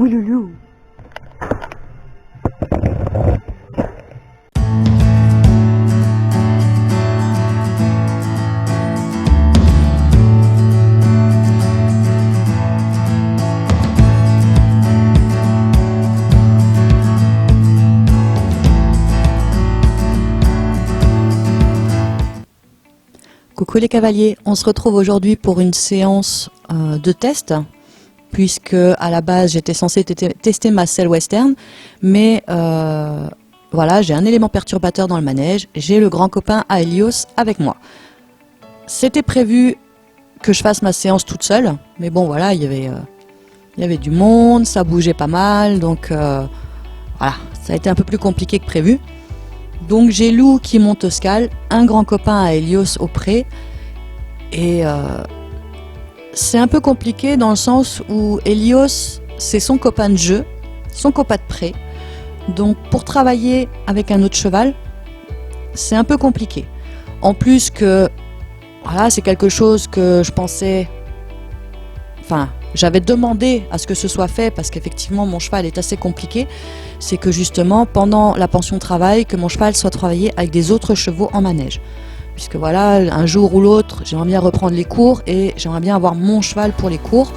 Mouloulou. Coucou les cavaliers, on se retrouve aujourd'hui pour une séance de test, puisque à la base j'étais censée tester ma selle western, mais voilà, j'ai un élément perturbateur dans le manège, j'ai le grand copain Aelios avec moi. C'était prévu que je fasse ma séance toute seule, mais bon voilà, il y avait du monde, ça bougeait pas mal, donc voilà, ça a été un peu plus compliqué que prévu. Donc j'ai Lou qui monte au Scal, un grand copain à Helios au pré, et c'est un peu compliqué dans le sens où Helios c'est son copain de jeu, son copain de pré, donc pour travailler avec un autre cheval, c'est un peu compliqué. En plus que, voilà, c'est quelque chose que je pensais, enfin, j'avais demandé à ce que ce soit fait parce qu'effectivement mon cheval est assez compliqué, c'est que justement pendant la pension de travail que mon cheval soit travaillé avec des autres chevaux en manège, puisque voilà, un jour ou l'autre j'aimerais bien reprendre les cours et j'aimerais bien avoir mon cheval pour les cours,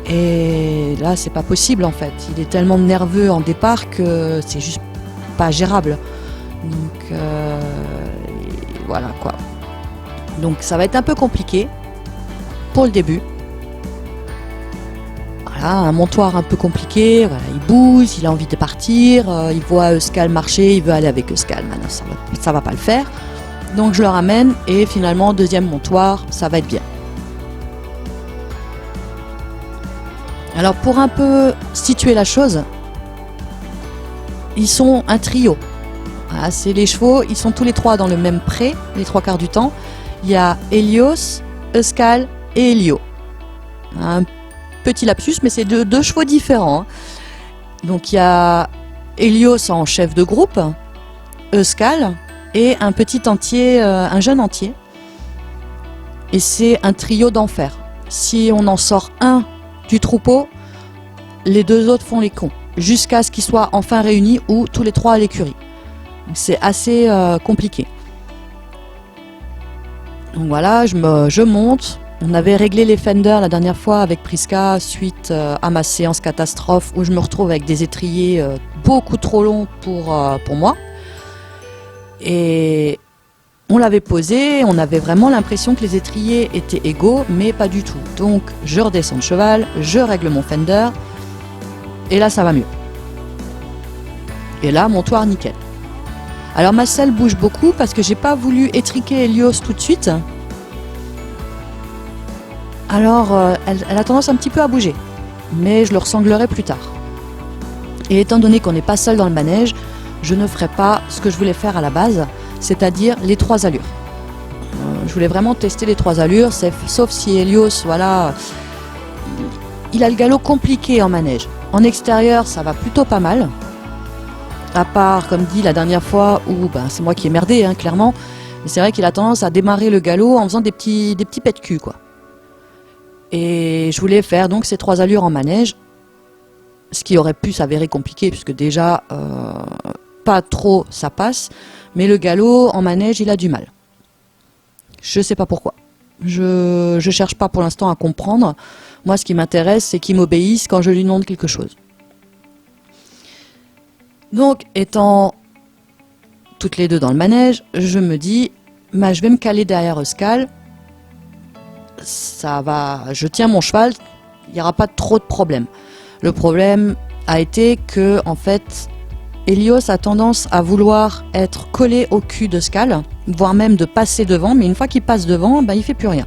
et là c'est pas possible en fait, il est tellement nerveux en départ que c'est juste pas gérable, donc voilà quoi, donc ça va être un peu compliqué pour le début. Voilà, un montoir un peu compliqué, voilà, il bouge, il a envie de partir, il voit Euskal marcher, il veut aller avec Euskal, maintenant ça va pas le faire. Donc je le ramène et finalement deuxième montoir, ça va être bien. Alors pour un peu situer la chose, ils sont un trio. Voilà, c'est les chevaux, ils sont tous les trois dans le même pré, les trois quarts du temps. Il y a Helios, Euskal et Helio. Un petit lapsus, mais c'est deux chevaux différents. Donc il y a Helios en chef de groupe, Euskal et un petit entier, un jeune entier. Et c'est un trio d'enfer. Si on en sort un du troupeau, les deux autres font les cons, jusqu'à ce qu'ils soient enfin réunis ou tous les trois à l'écurie. C'est assez compliqué. Donc voilà, je monte. On avait réglé les fenders la dernière fois avec Priska suite à ma séance catastrophe où je me retrouve avec des étriers beaucoup trop longs pour moi. Et on l'avait posé, on avait vraiment l'impression que les étriers étaient égaux, mais pas du tout. Donc je redescends de cheval, je règle mon fender, et là ça va mieux. Et là, montoir nickel. Alors ma selle bouge beaucoup parce que j'ai pas voulu étriquer Helios tout de suite. Alors, elle a tendance un petit peu à bouger, mais je le ressanglerai plus tard. Et étant donné qu'on n'est pas seul dans le manège, je ne ferai pas ce que je voulais faire à la base, c'est-à-dire les trois allures. Je voulais vraiment tester les trois allures, sauf si Helios, voilà, il a le galop compliqué en manège. En extérieur, ça va plutôt pas mal, à part, comme dit la dernière fois, où c'est moi qui ai merdé, hein, clairement, mais c'est vrai qu'il a tendance à démarrer le galop en faisant des petits pets de cul, quoi. Et je voulais faire donc ces trois allures en manège, ce qui aurait pu s'avérer compliqué puisque déjà pas trop ça passe, mais le galop en manège il a du mal. Je sais pas pourquoi. Je cherche pas pour l'instant à comprendre. Moi ce qui m'intéresse c'est qu'il m'obéisse quand je lui demande quelque chose. Donc étant toutes les deux dans le manège, je me dis je vais me caler derrière Euskal. Ça va, je tiens mon cheval, il n'y aura pas trop de problèmes. Le problème a été que, en fait, Helios a tendance à vouloir être collé au cul de Scal, voire même de passer devant, mais une fois qu'il passe devant, il fait plus rien.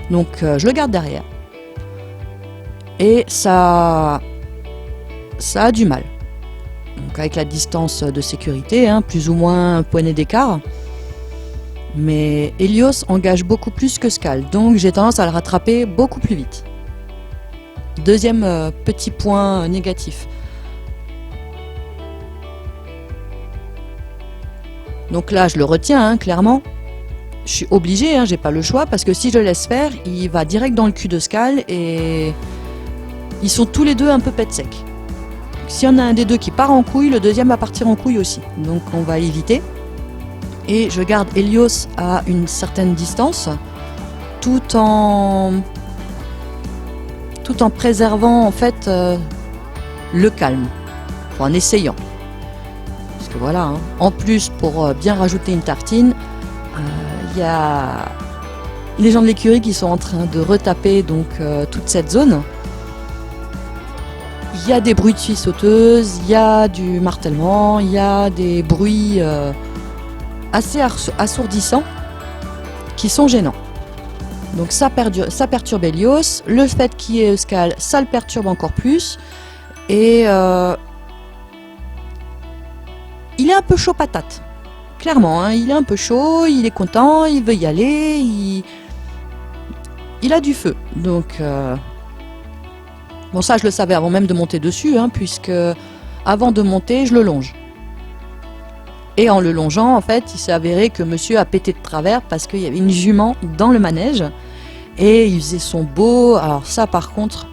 Donc je le garde derrière. Et ça a du mal. Donc avec la distance de sécurité, plus ou moins un poignet d'écart. Mais Helios engage beaucoup plus que Scal, donc j'ai tendance à le rattraper beaucoup plus vite. Deuxième petit point négatif. Donc là, je le retiens, clairement. Je suis obligée, j'ai pas le choix, parce que si je le laisse faire, il va direct dans le cul de Scal et Ils sont tous les deux un peu pète sec. S'il y en a un des deux qui part en couille, le deuxième va partir en couille aussi. Donc on va éviter. Et je garde Helios à une certaine distance, tout en préservant en fait le calme, en essayant. Parce que voilà, hein. En plus, pour bien rajouter une tartine, il y a les gens de l'écurie qui sont en train de retaper donc toute cette zone. Il y a des bruits de scie sauteuse, il y a du martèlement, il y a des bruits assez assourdissants qui sont gênants. Donc ça perturbe Helios. Le fait qu'il y ait Euskal, ça le perturbe encore plus. Et il est un peu chaud patate. Clairement, hein, il est un peu chaud, il est content, il veut y aller, il a du feu. Donc, bon, ça je le savais avant même de monter dessus, hein, puisque avant de monter, je le longe. Et en le longeant, en fait, il s'est avéré que monsieur a pété de travers parce qu'il y avait une jument dans le manège et il faisait son beau. Alors ça, par contre,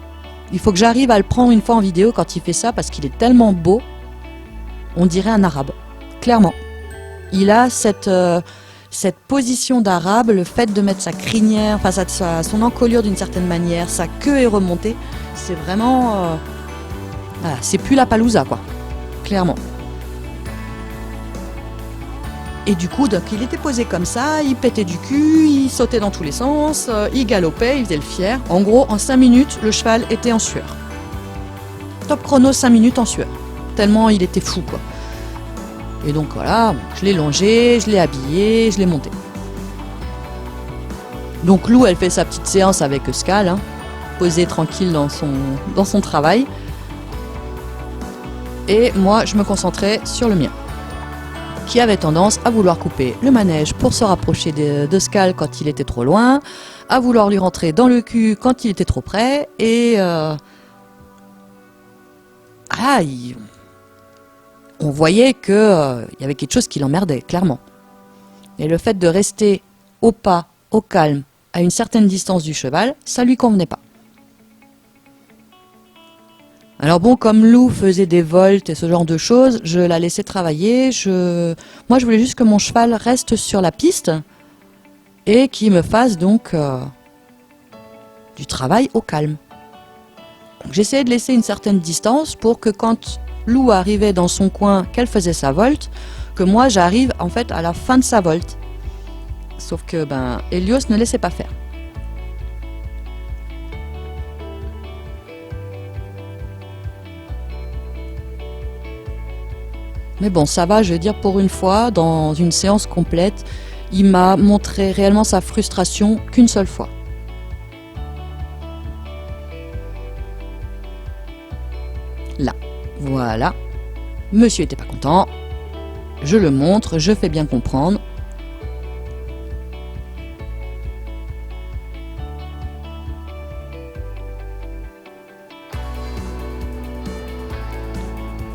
il faut que j'arrive à le prendre une fois en vidéo quand il fait ça parce qu'il est tellement beau, on dirait un arabe, clairement. Il a cette position d'arabe, le fait de mettre sa crinière, enfin son encolure d'une certaine manière, sa queue est remontée, c'est vraiment... voilà, c'est plus la palouza, quoi, clairement. Et du coup, donc, il était posé comme ça, il pétait du cul, il sautait dans tous les sens, il galopait, il faisait le fier. En gros, en 5 minutes, le cheval était en sueur. Top chrono, 5 minutes en sueur. Tellement il était fou, quoi. Et donc voilà, je l'ai longé, je l'ai habillé, je l'ai monté. Donc Lou, elle fait sa petite séance avec Euskal, hein, posée tranquille dans son travail. Et moi, je me concentrais sur le mien, qui avait tendance à vouloir couper le manège pour se rapprocher d'Euskal quand il était trop loin, à vouloir lui rentrer dans le cul quand il était trop près, et on voyait qu'il y avait quelque chose qui l'emmerdait, clairement. Et le fait de rester au pas, au calme, à une certaine distance du cheval, ça lui convenait pas. Alors bon, comme Lou faisait des voltes et ce genre de choses, je la laissais travailler. Moi, je voulais juste que mon cheval reste sur la piste et qu'il me fasse donc du travail au calme. Donc j'essayais de laisser une certaine distance pour que quand Lou arrivait dans son coin, qu'elle faisait sa volte, que moi j'arrive en fait à la fin de sa volte. Sauf que Helios ne laissait pas faire. Mais bon, ça va, je veux dire, pour une fois, dans une séance complète, il m'a montré réellement sa frustration qu'une seule fois. Là, voilà. Monsieur était pas content. Je le montre, je fais bien comprendre.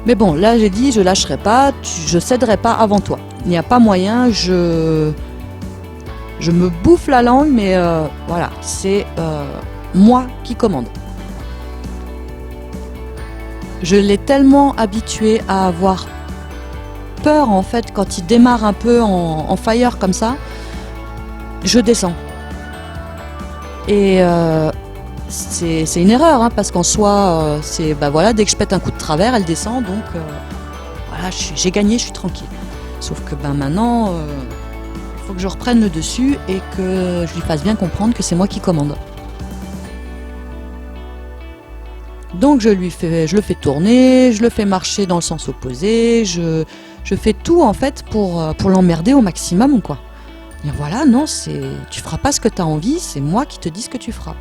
Mais bon, là j'ai dit, je lâcherai pas, je céderai pas avant toi. Il n'y a pas moyen, je me bouffe la langue, mais voilà, c'est moi qui commande. Je l'ai tellement habitué à avoir peur en fait quand il démarre un peu en fire comme ça, je descends. Et c'est une erreur, hein, parce qu'en soi, voilà, dès que je pète un coup de travers, elle descend, donc voilà, j'ai gagné, je suis tranquille. Sauf que maintenant, il faut que je reprenne le dessus et que je lui fasse bien comprendre que c'est moi qui commande. Donc je le fais tourner, je le fais marcher dans le sens opposé, je fais tout en fait pour l'emmerder au maximum, quoi. Et voilà, non, tu feras pas ce que tu as envie, c'est moi qui te dis ce que tu feras.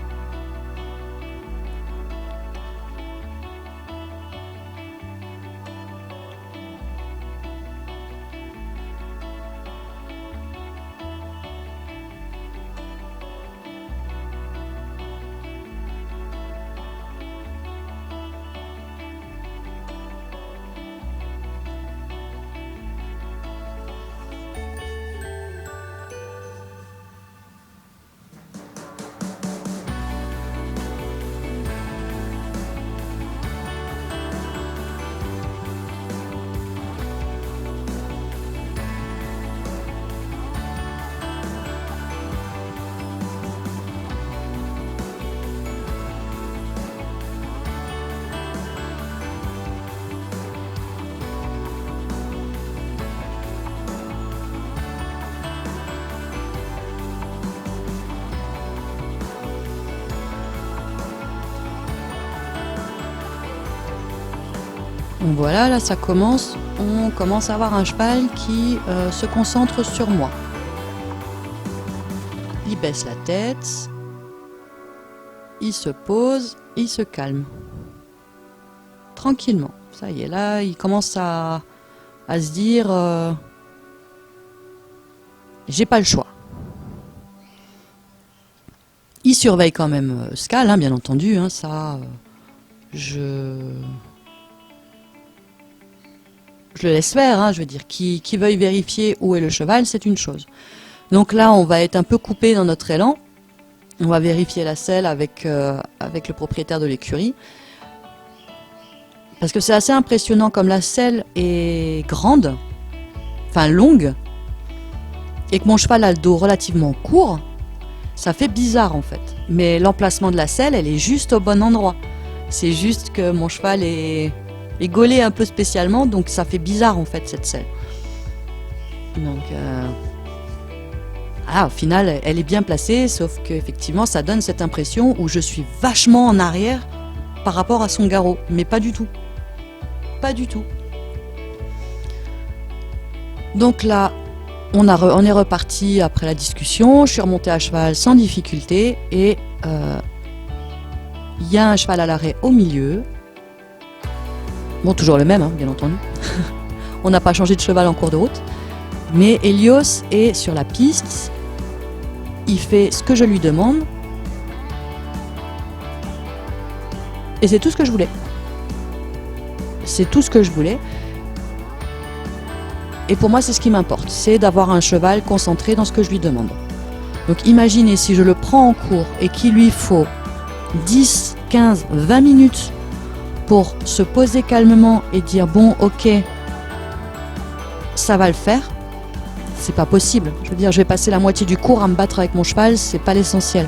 Donc voilà, là ça commence, on commence à avoir un cheval qui se concentre sur moi. Il baisse la tête, il se pose, il se calme. Tranquillement, ça y est, là il commence à se dire j'ai pas le choix. Il surveille quand même Skal, hein, bien entendu, hein, ça je le laisse faire, hein, je veux dire, qui veuille vérifier où est le cheval, c'est une chose. Donc là, on va être un peu coupé dans notre élan. On va vérifier la selle avec le propriétaire de l'écurie. Parce que c'est assez impressionnant, comme la selle est grande, enfin longue, et que mon cheval a le dos relativement court, ça fait bizarre en fait. Mais l'emplacement de la selle, elle est juste au bon endroit. C'est juste que mon cheval est gaulé un peu spécialement, donc ça fait bizarre en fait cette selle. Donc au final elle est bien placée, sauf qu'effectivement ça donne cette impression où je suis vachement en arrière par rapport à son garrot, mais pas du tout. Pas du tout. Donc là, on est reparti après la discussion, je suis remontée à cheval sans difficulté et il y a un cheval à l'arrêt au milieu. Bon, toujours le même, hein, bien entendu. On n'a pas changé de cheval en cours de route. Mais Helios est sur la piste. Il fait ce que je lui demande. Et c'est tout ce que je voulais. C'est tout ce que je voulais. Et pour moi, c'est ce qui m'importe. C'est d'avoir un cheval concentré dans ce que je lui demande. Donc imaginez si je le prends en cours et qu'il lui faut 10, 15, 20 minutes pour se poser calmement et dire bon ok ça va le faire, c'est pas possible. Je veux dire, je vais passer la moitié du cours à me battre avec mon cheval, c'est pas l'essentiel.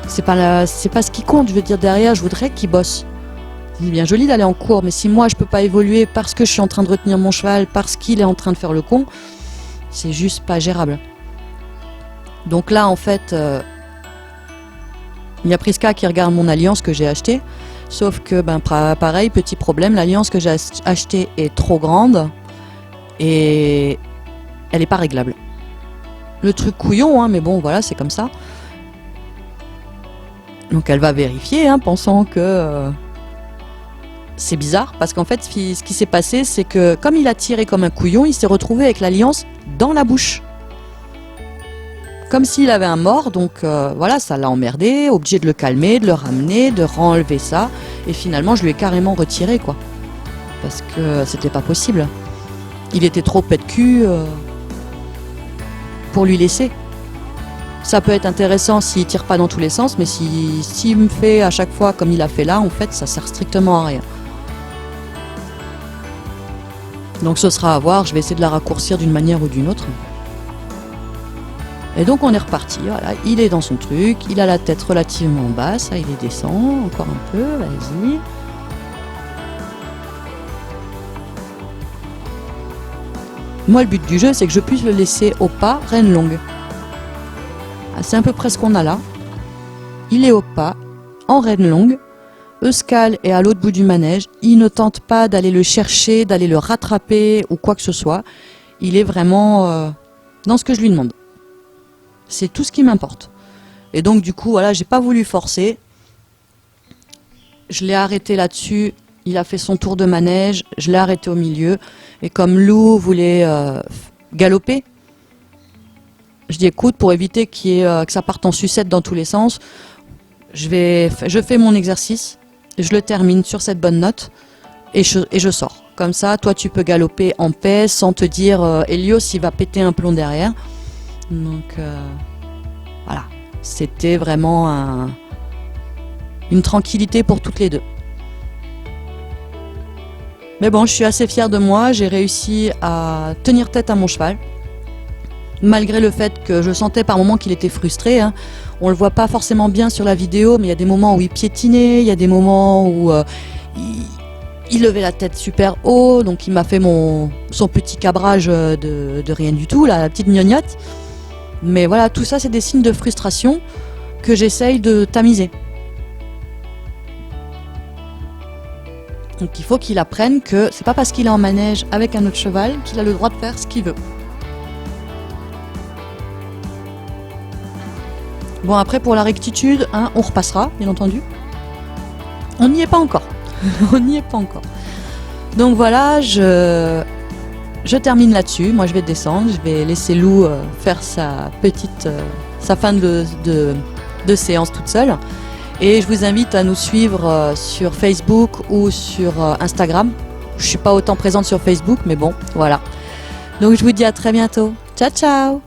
C'est pas ce qui compte. Je veux dire, derrière, je voudrais qu'il bosse. C'est bien joli d'aller en cours, mais si moi je peux pas évoluer parce que je suis en train de retenir mon cheval, parce qu'il est en train de faire le con, c'est juste pas gérable. Donc là en fait il y a Prisca qui regarde mon alliance que j'ai achetée. Sauf que, pareil, petit problème, l'alliance que j'ai achetée est trop grande et elle n'est pas réglable. Le truc couillon, hein, mais bon, voilà, c'est comme ça. Donc elle va vérifier, hein, pensant que c'est bizarre, parce qu'en fait, ce qui s'est passé, c'est que comme il a tiré comme un couillon, il s'est retrouvé avec l'alliance dans la bouche. Comme s'il avait un mort, donc voilà, ça l'a emmerdé, obligé de le calmer, de le ramener, de renlever ça, et finalement je lui ai carrément retiré quoi, parce que c'était pas possible. Il était trop pet de cul pour lui laisser. Ça peut être intéressant s'il tire pas dans tous les sens, mais s'il me fait à chaque fois comme il a fait là, en fait, ça sert strictement à rien. Donc ce sera à voir, je vais essayer de la raccourcir d'une manière ou d'une autre. Et donc on est reparti, voilà, il est dans son truc, il a la tête relativement basse, là, il est descend, encore un peu, vas-y. Moi le but du jeu c'est que je puisse le laisser au pas, reine longue. Ah, c'est à peu près ce qu'on a là. Il est au pas, en reine longue, Euskal est à l'autre bout du manège, il ne tente pas d'aller le chercher, d'aller le rattraper ou quoi que ce soit. Il est vraiment dans ce que je lui demande. C'est tout ce qui m'importe. Et donc du coup, voilà, j'ai pas voulu forcer. Je l'ai arrêté là-dessus. Il a fait son tour de manège. Je l'ai arrêté au milieu. Et comme Lou voulait galoper, je dis écoute, pour éviter que ça parte en sucette dans tous les sens, je fais mon exercice. Je le termine sur cette bonne note. Et je sors. Comme ça, toi, tu peux galoper en paix sans te dire Helios, il va péter un plomb derrière. Donc voilà, c'était vraiment une tranquillité pour toutes les deux. Mais bon, je suis assez fière de moi, j'ai réussi à tenir tête à mon cheval. Malgré le fait que je sentais par moments qu'il était frustré, hein. On le voit pas forcément bien sur la vidéo, mais il y a des moments où il piétinait, il y a des moments où il levait la tête super haut, donc il m'a fait son petit cabrage de rien du tout, là, la petite gnognotte. Mais voilà, tout ça c'est des signes de frustration que j'essaye de tamiser. Donc il faut qu'il apprenne que c'est pas parce qu'il est en manège avec un autre cheval qu'il a le droit de faire ce qu'il veut. Bon, après pour la rectitude, hein, on repassera, bien entendu. On n'y est pas encore. On n'y est pas encore. Donc voilà, je termine là-dessus. Moi je vais descendre, je vais laisser Lou faire sa fin de séance toute seule. Et je vous invite à nous suivre sur Facebook ou sur Instagram. Je suis pas autant présente sur Facebook, mais bon, voilà. Donc je vous dis à très bientôt. Ciao ciao!